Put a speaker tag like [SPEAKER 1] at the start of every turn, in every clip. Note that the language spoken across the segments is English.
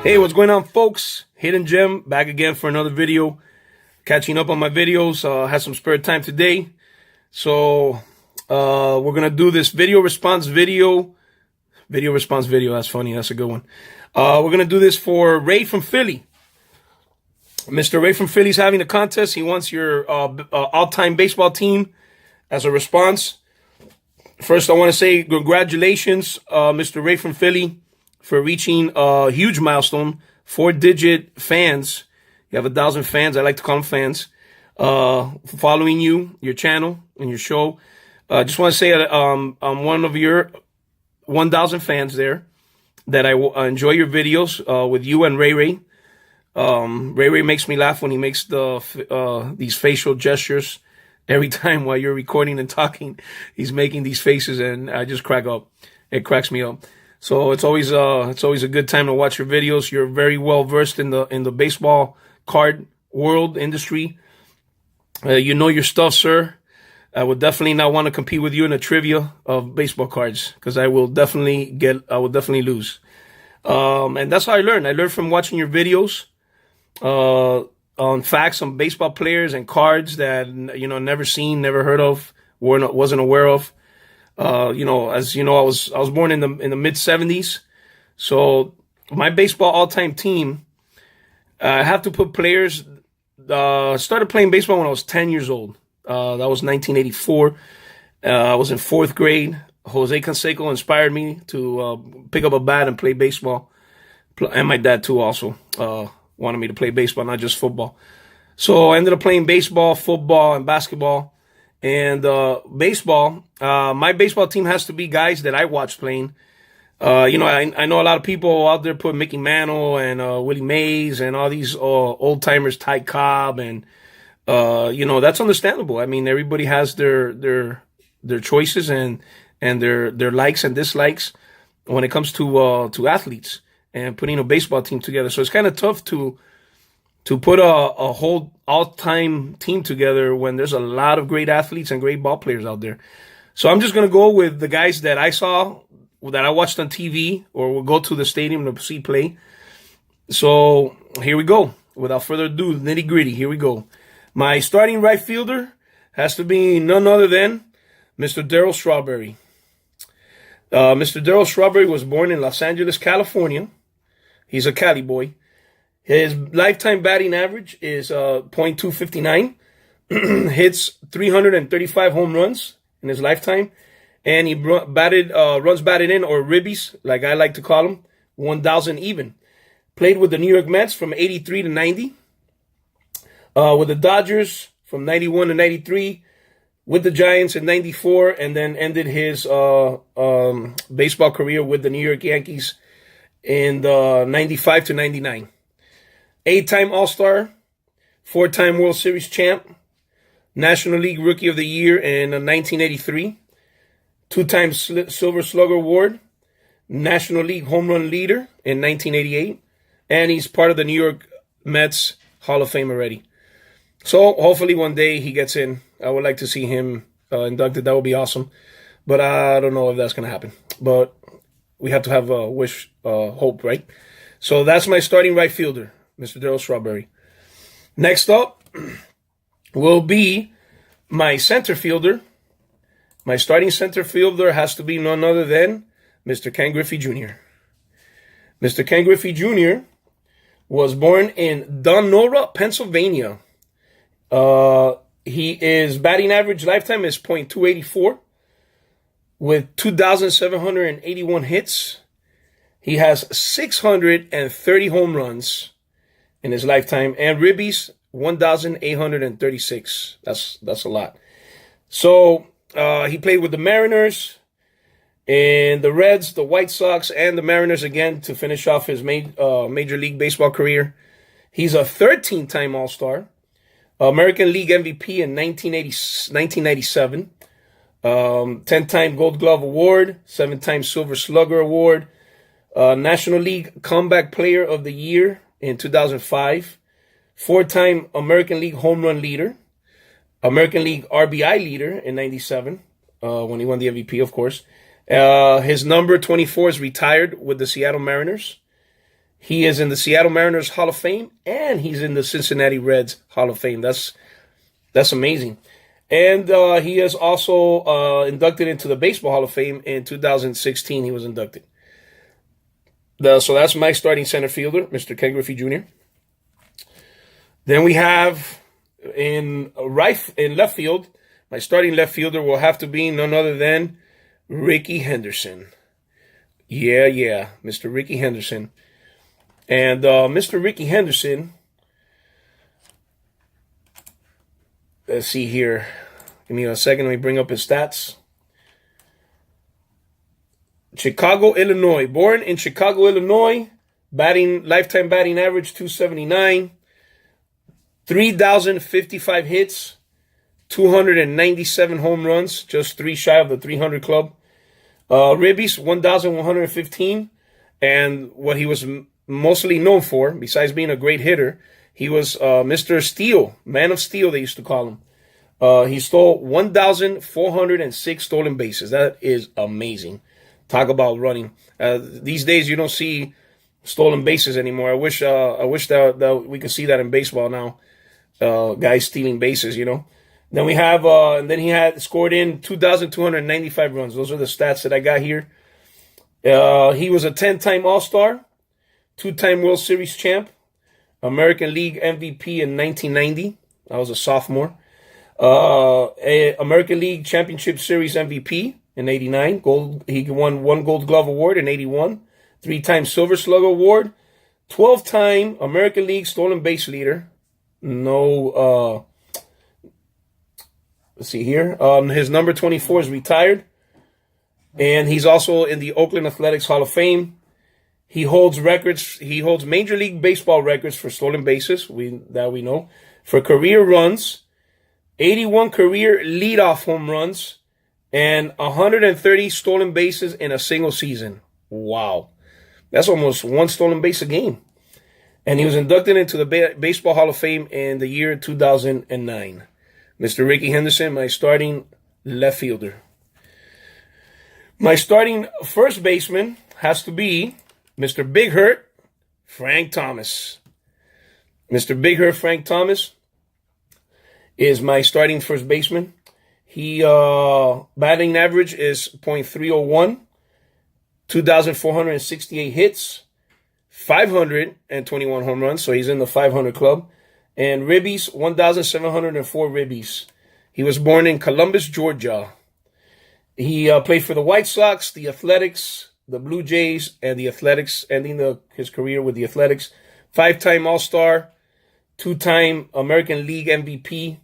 [SPEAKER 1] Hey, what's going on, folks? Hidden Gem back again for another video. Catching up on my videos. Had some spare time today, so we're gonna do this video response video. That's funny. That's a good one. We're gonna do this for Ray from Philly. Mr. Ray from Philly's having a contest. He wants your all-time baseball team as a response. First, I want to say congratulations, Mr. Ray from Philly, for reaching a huge milestone. 4-digit fans. You have 1,000 fans. I like to call them fans. Following you, your channel, and your show. Just want to say I'm one of your 1,000 fans there. That I enjoy your videos with you and Ray Ray. Ray makes me laugh when he makes these facial gestures. Every time while you're recording and talking, he's making these faces, and I just crack up. It cracks me up. So it's always a good time to watch your videos. You're very well versed in the baseball card world industry. You know your stuff, sir. I would definitely not want to compete with you in a trivia of baseball cards, because I will definitely lose. And that's how I learned. I learned from watching your videos on facts on baseball players and cards that never seen, never heard of, wasn't aware of. As you know, I was born in the mid '70s, so my baseball all-time team. I have to put players. Started playing baseball when I was 10 years old. That was 1984. I was in 4th grade. Jose Canseco inspired me to pick up a bat and play baseball, and my dad too also wanted me to play baseball, not just football. So I ended up playing baseball, football, and basketball. And baseball, my baseball team has to be guys that I watched playing. I know a lot of people out there put Mickey Mantle and Willie Mays and all these old timers, Ty Cobb, and that's understandable. I mean, everybody has their choices and their likes and dislikes when it comes to athletes and putting a baseball team together. So it's kind of tough to put a whole all-time team together when there's a lot of great athletes and great ball players out there. So I'm just going to go with the guys that I saw, that I watched on TV, or will go to the stadium to see play. So here we go. Without further ado, nitty-gritty, here we go. My starting right fielder has to be none other than Mr. Darryl Strawberry. Mr. Darryl Strawberry was born in Los Angeles, California. He's a Cali boy. His lifetime batting average is .259. Hits 335 home runs in his lifetime. And he runs batted in, or ribbies, like I like to call them, 1,000 even. Played with the New York Mets from 83 to 90. With the Dodgers from 91 to 93. With the Giants in 94. And then ended his baseball career with the New York Yankees in 95 to 99. 8-time All-Star, 4-time World Series champ, National League Rookie of the Year in 1983, 2-time Silver Slugger Award, National League Home Run Leader in 1988, and he's part of the New York Mets Hall of Fame already. So hopefully one day he gets in. I would like to see him inducted. That would be awesome. But I don't know if that's going to happen. But we have to have a hope, right? So that's my starting right fielder, Mr. Darryl Strawberry. Next up will be my center fielder. My starting center fielder has to be none other than Mr. Ken Griffey Jr. Mr. Ken Griffey Jr. was born in Donora, Pennsylvania. His batting average lifetime is .284 with 2,781 hits. He has 630 home runs in his lifetime, and ribbies 1,836. That's a lot. So he played with the Mariners and the Reds, the White Sox, and the Mariners again to finish off his Major League Baseball career. He's a 13-time All-Star, American League MVP in 1997, 10-time Gold Glove Award, 7-time Silver Slugger Award, National League Comeback Player of the Year in 2005, 4-time American League Home Run Leader, American League RBI Leader in 97, when he won the MVP, of course. His number 24 is retired with the Seattle Mariners. He is in the Seattle Mariners Hall of Fame, and he's in the Cincinnati Reds Hall of Fame. That's amazing. And he is also inducted into the Baseball Hall of Fame in 2016. He was inducted. So that's my starting center fielder, Mr. Ken Griffey Jr. Then we have in left field, my starting left fielder will have to be none other than Rickey Henderson. Yeah, Mr. Rickey Henderson. And Mr. Rickey Henderson, let's see here. Give me a second. Let me bring up his stats. Chicago, Illinois. Born in Chicago, Illinois. Lifetime batting average 279. 3,055 hits. 297 home runs. Just 3 shy of the 300 club. Ribbies, 1,115. And what he was mostly known for, besides being a great hitter, he was Mr. Steel. Man of Steel, they used to call him. He stole 1,406 stolen bases. That is amazing. Talk about running. These days, you don't see stolen bases anymore. I wish that we could see that in baseball now. Guys stealing bases, you know. Then we have, and then he had scored in 2,295 runs. Those are the stats that I got here. He was a 10-time All-Star, 2-time World Series champ, American League MVP in 1990. I was a sophomore. American League Championship Series MVP in 89. He won 1 Gold Glove Award in 81. 3-time Silver Slugger Award. 12-time American League Stolen Base Leader. Let's see here. His number 24 is retired. And he's also in the Oakland Athletics Hall of Fame. He holds records. He holds Major League Baseball records for stolen bases, that we know. For career runs, 81 career leadoff home runs, and 130 stolen bases in a single season. Wow. That's almost 1 stolen base a game. And he was inducted into the Baseball Hall of Fame in the year 2009. Mr. Rickey Henderson, my starting left fielder. My starting first baseman has to be Mr. Big Hurt, Frank Thomas. Mr. Big Hurt, Frank Thomas is my starting first baseman. He batting average is .301, 2,468 hits, 521 home runs, so he's in the 500 club. And ribbies, 1,704 ribbies. He was born in Columbus, Georgia. He played for the White Sox, the Athletics, the Blue Jays, and the Athletics, ending his career with the Athletics. 5-time All-Star, 2-time American League MVP,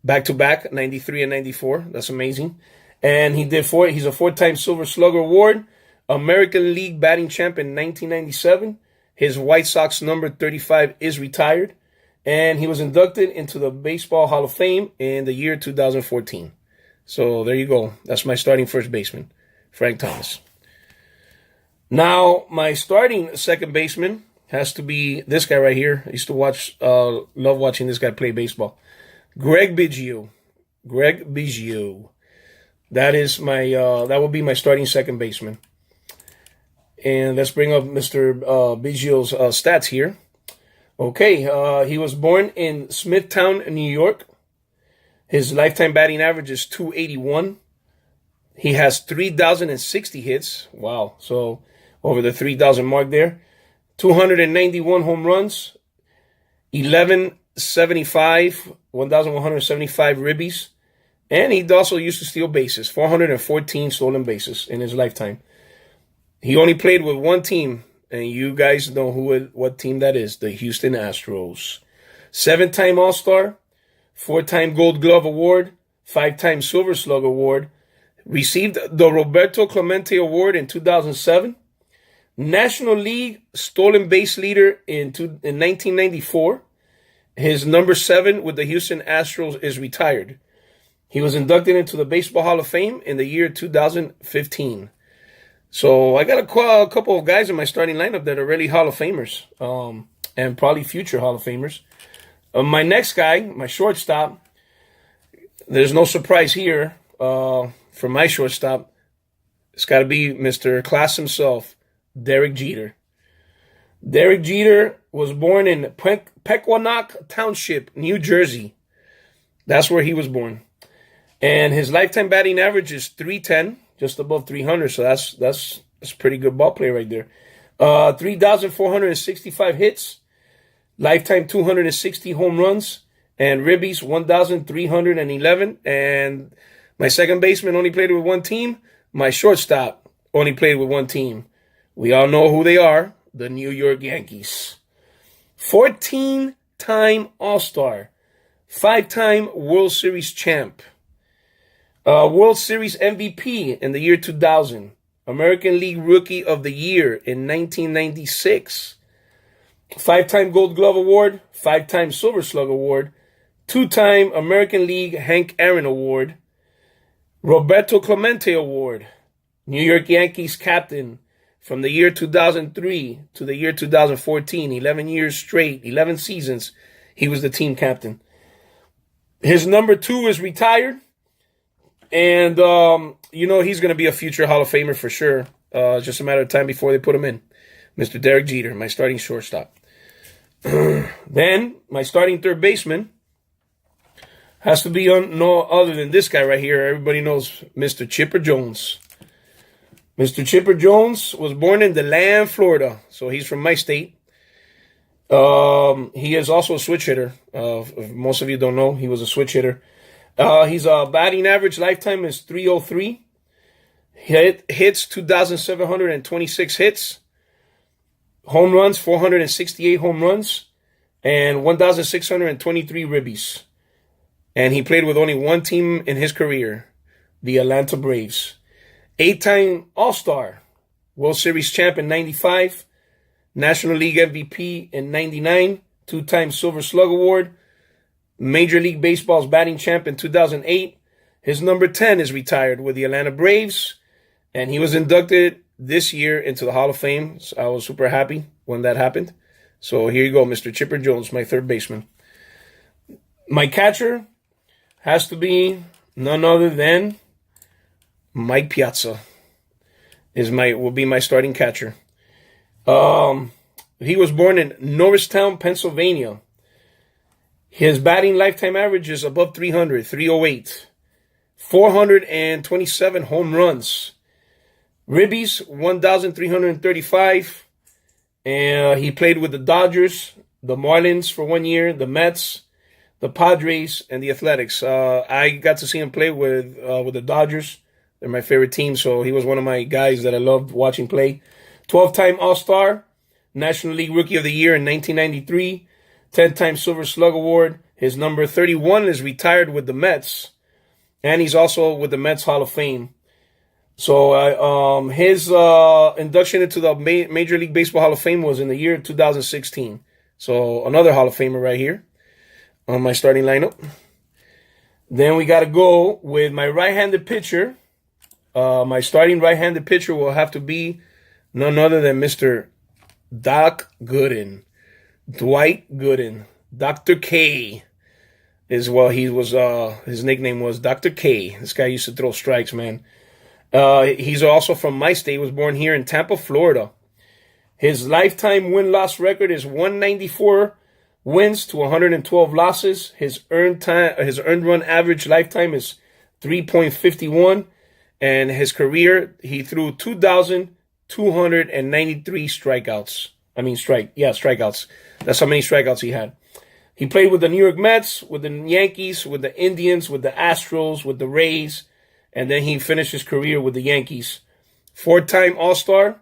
[SPEAKER 1] back-to-back, 93 and 94. That's amazing. And he's a 4-time Silver Slugger Award, American League batting champ in 1997. His White Sox number 35 is retired. And he was inducted into the Baseball Hall of Fame in the year 2014. So there you go. That's my starting first baseman, Frank Thomas. Now, my starting second baseman has to be this guy right here. I used to love watching this guy play baseball. Greg Biggio. Greg Biggio. That will be my starting second baseman. And let's bring up Mr. Biggio's stats here. Okay, he was born in Smithtown, New York. His lifetime batting average is .281. He has 3,060 hits. Wow, so over the 3,000 mark there. 291 home runs. 1,175 ribbies. And he also used to steal bases. 414 stolen bases in his lifetime. He only played with one team. And you guys know what team that is, the Houston Astros. 7-time All-Star, 4-time Gold Glove Award, 5-time Silver Slugger Award, received the Roberto Clemente Award in 2007, National League Stolen Base Leader in 1994. His number 7 with the Houston Astros is retired. He was inducted into the Baseball Hall of Fame in the year 2015. So I got a couple of guys in my starting lineup that are really Hall of Famers, and probably future Hall of Famers. My next guy, my shortstop, there's no surprise here for my shortstop. It's got to be Mr. Class himself, Derek Jeter. Derek Jeter was born in Pequannock Township, New Jersey. That's where he was born. And his lifetime batting average is 310, just above 300. So that's a pretty good ball play right there. 3,465 hits, lifetime 260 home runs, and ribbies 1,311. And my second baseman only played with one team. My shortstop only played with one team. We all know who they are, the New York Yankees. 14-time All-Star, 5-time World Series champ, World Series MVP in the year 2000, American League Rookie of the Year in 1996, 5-time Gold Glove Award, 5-time Silver Slug Award, 2-time American League Hank Aaron Award, Roberto Clemente Award, New York Yankees captain from the year 2003 to the year 2014, 11 years straight, 11 seasons, he was the team captain. His number 2 is retired. And, he's going to be a future Hall of Famer for sure. It's just a matter of time before they put him in. Mr. Derek Jeter, my starting shortstop. Then, my starting third baseman has to be no other than this guy right here. Everybody knows Mr. Chipper Jones. Mr. Chipper Jones was born in DeLand, Florida. So he's from my state. He is also a switch hitter. If most of you don't know, he was a switch hitter. His batting average lifetime is 303. Hits 2,726 hits. Home runs 468 home runs, and 1,623 ribbies. And he played with only one team in his career, the Atlanta Braves. 8-time All-Star, World Series champ in 95, National League MVP in 99, 2-time Silver Slug Award, Major League Baseball's batting champ in 2008. His number 10 is retired with the Atlanta Braves, and he was inducted this year into the Hall of Fame. So I was super happy when that happened. So here you go, Mr. Chipper Jones, my third baseman. My catcher has to be none other than Mike Piazza. Will be my starting catcher. He was born in Norristown, Pennsylvania. His batting lifetime average is above 300, 308. 427 home runs. Ribbies, 1,335. And he played with the Dodgers, the Marlins for 1 year, the Mets, the Padres, and the Athletics. I got to see him play with the Dodgers. They're my favorite team, so he was one of my guys that I loved watching play. 12-time All-Star, National League Rookie of the Year in 1993. 10-time Silver Slug Award. His number 31 is retired with the Mets. And he's also with the Mets Hall of Fame. So his induction into the Major League Baseball Hall of Fame was in the year 2016. So another Hall of Famer right here on my starting lineup. Then we got to go with my right-handed pitcher. My starting right-handed pitcher will have to be none other than Mr. Doc Gooden. Dwight Gooden. Dr. K is what he was, his nickname was Dr. K. This guy used to throw strikes, man. He's also from my state, was born here in Tampa, Florida. His lifetime win-loss record is 194 wins to 112 losses. His earned run average lifetime is 3.51. And his career, he threw 2,293 strikeouts. Strikeouts. That's how many strikeouts he had. He played with the New York Mets, with the Yankees, with the Indians, with the Astros, with the Rays, and then he finished his career with the Yankees. 4-time All-Star,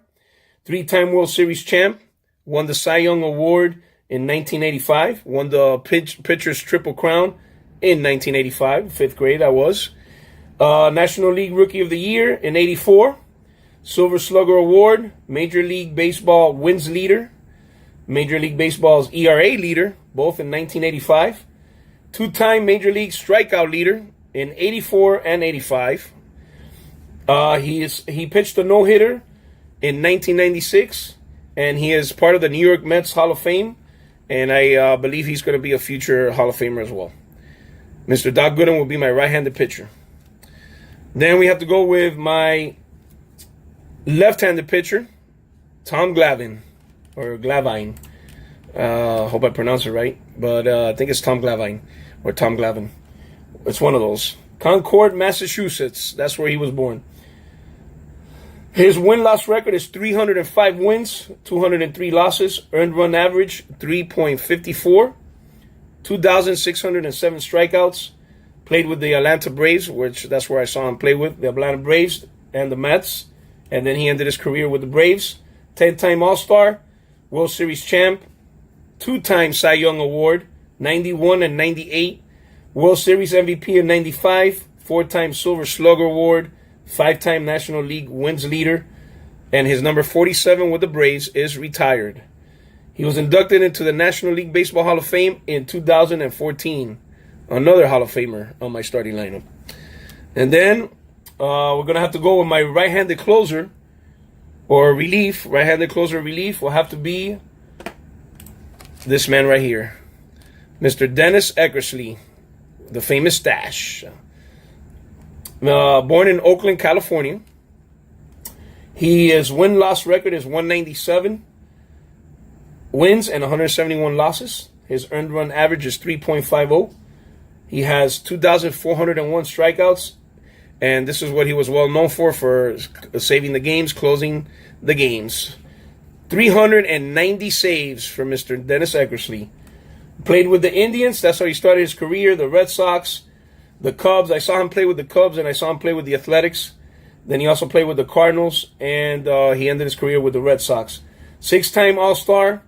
[SPEAKER 1] 3-time World Series champ, won the Cy Young Award in 1985, won the Pitcher's Triple Crown in 1985, 5th grade I was. National League Rookie of the Year in 84. Silver Slugger Award, Major League Baseball wins leader, Major League Baseball's ERA leader, both in 1985. 2-time Major League strikeout leader in 84 and 85. He pitched a no-hitter in 1996, and he is part of the New York Mets Hall of Fame, and I believe he's going to be a future Hall of Famer as well. Mr. Doc Gooden will be my right-handed pitcher. Then we have to go with my left-handed pitcher, Tom Glavine. or Glavine. Hope I pronounce it right, but I think it's Tom Glavine or Tom Glavine. It's one of those. Concord, Massachusetts. That's where he was born. His win-loss record is 305 wins, 203 losses. Earned run average 3.54. 2,607 strikeouts. Played with the Atlanta Braves, which that's where I saw him play with the Atlanta Braves and the Mets. And then he ended his career with the Braves. 10-time All-Star, World Series champ, 2-time Cy Young Award, 91 and 98. World Series MVP in 95, 4-time Silver Slugger Award, 5-time National League wins leader, and his number 47 with the Braves is retired. He was inducted into the National League Baseball Hall of Fame in 2014. Another Hall of Famer on my starting lineup. And then we're going to have to go with my right-handed closer or relief. Right-handed closer relief will have to be this man right here, Mr. Dennis Eckersley, the famous Stash. Born in Oakland, California. His win-loss record is 197 wins and 171 losses. His earned run average is 3.50. He has 2,401 strikeouts, and this is what he was well known for saving the games, closing the games. 390 saves for Mr. Dennis Eckersley. Played with the Indians. That's how he started his career. The Red Sox, the Cubs. I saw him play with the Cubs, and I saw him play with the Athletics. Then he also played with the Cardinals, and he ended his career with the Red Sox. 6-time All-Star,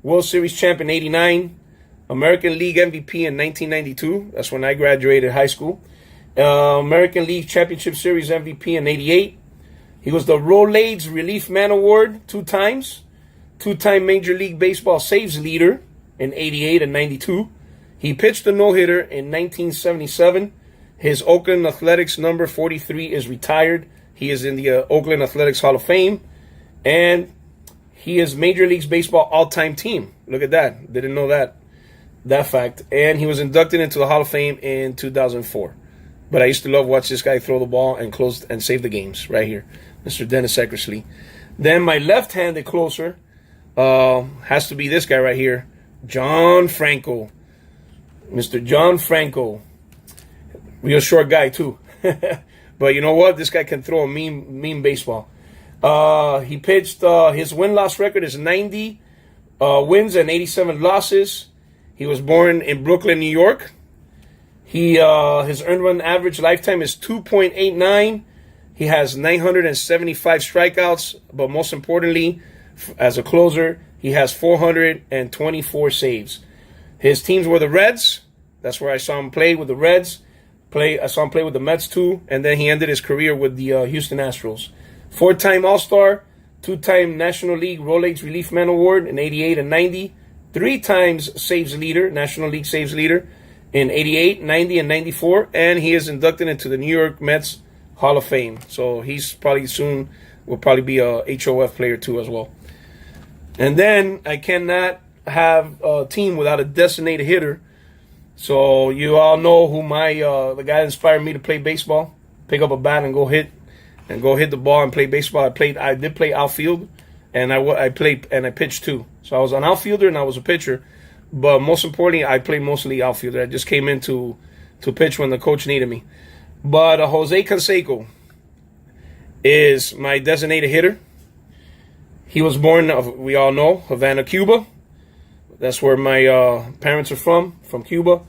[SPEAKER 1] World Series champ in 89, American League MVP in 1992. That's when I graduated high school. American League Championship Series MVP in 88. He was the Rolaids Relief Man Award 2 times. 2-time Major League Baseball saves leader in 88 and 92. He pitched a no-hitter in 1977. His Oakland Athletics number 43 is retired. He is in the Oakland Athletics Hall of Fame. And he is Major League Baseball all-time team. Look at that. Didn't know that fact. And he was inducted into the Hall of Fame in 2004. But I used to love watch this guy throw the ball and close and save the games right here, Mr. Dennis Eckersley. Then my left-handed closer has to be this guy right here, John Franco. Mr. John Franco. Real short guy, too. But you know what? This guy can throw a mean baseball. He pitched, his win-loss record is 90 wins and 87 losses. He was born in Brooklyn, New York. His earned run average lifetime is 2.89. He has 975 strikeouts, but most importantly, as a closer, he has 424 saves. His teams were the Reds. That's where I saw him play with the Reds. I saw him play with the Mets too, and then he ended his career with the Houston Astros. 4-time All-Star, 2-time National League Rolaids Relief Man Award in 88 and 90. 3 times saves leader, National League saves leader in 88, 90, and 94. And he is inducted into the New York Mets Hall of Fame. So he's probably soon will probably be a HOF player too as well. And then I cannot have a team without a designated hitter. So you all know who the guy that inspired me to play baseball. Pick up a bat and go hit the ball and play baseball. I did play outfield, and I played and I pitched too. So I was an outfielder and I was a pitcher, but most importantly, I played mostly outfielder. I just came in to pitch when the coach needed me. But Jose Canseco is my designated hitter. He was born, we all know, Havana, Cuba. That's where my parents are from Cuba.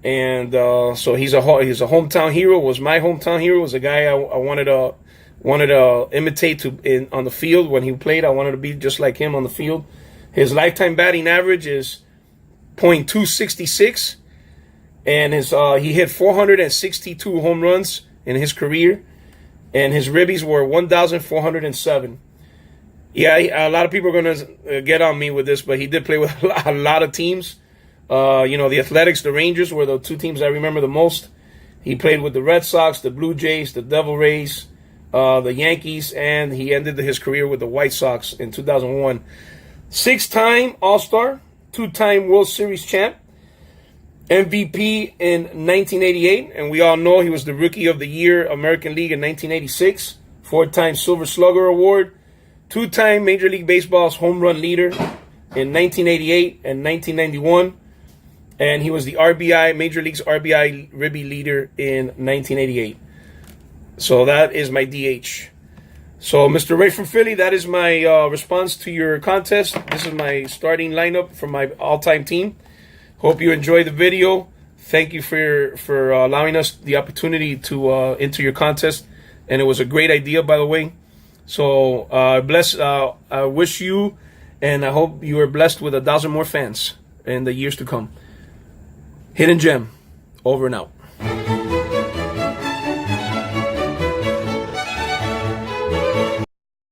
[SPEAKER 1] And so he's a hometown hero. Was my hometown hero. Was a guy I wanted to imitate on the field when he played. I wanted to be just like him on the field. His lifetime batting average is .266, and he hit 462 home runs in his career, and his ribbies were 1,407. Yeah, a lot of people are going to get on me with this, but he did play with a lot of teams. The Athletics, the Rangers were the 2 teams I remember the most. He played with the Red Sox, the Blue Jays, the Devil Rays, the Yankees, and he ended his career with the White Sox in 2001. 6-time All-Star, 2-time World Series champ, MVP in 1988, and we all know he was the Rookie of the Year American League in 1986. 4-time Silver Slugger Award, 2-time Major League Baseball's home run leader in 1988 and 1991. And he was the RBI, Major League's RBI Ribby leader in 1988. So that is my DH. So, Mr. Ray from Philly, that is my response to your contest. This is my starting lineup for my all-time team. Hope you enjoyed the video. Thank you for allowing us the opportunity to enter your contest. And it was a great idea, by the way. So, I wish you, and I hope you are blessed with 1,000 more fans in the years to come. Hidden Gem, over and out.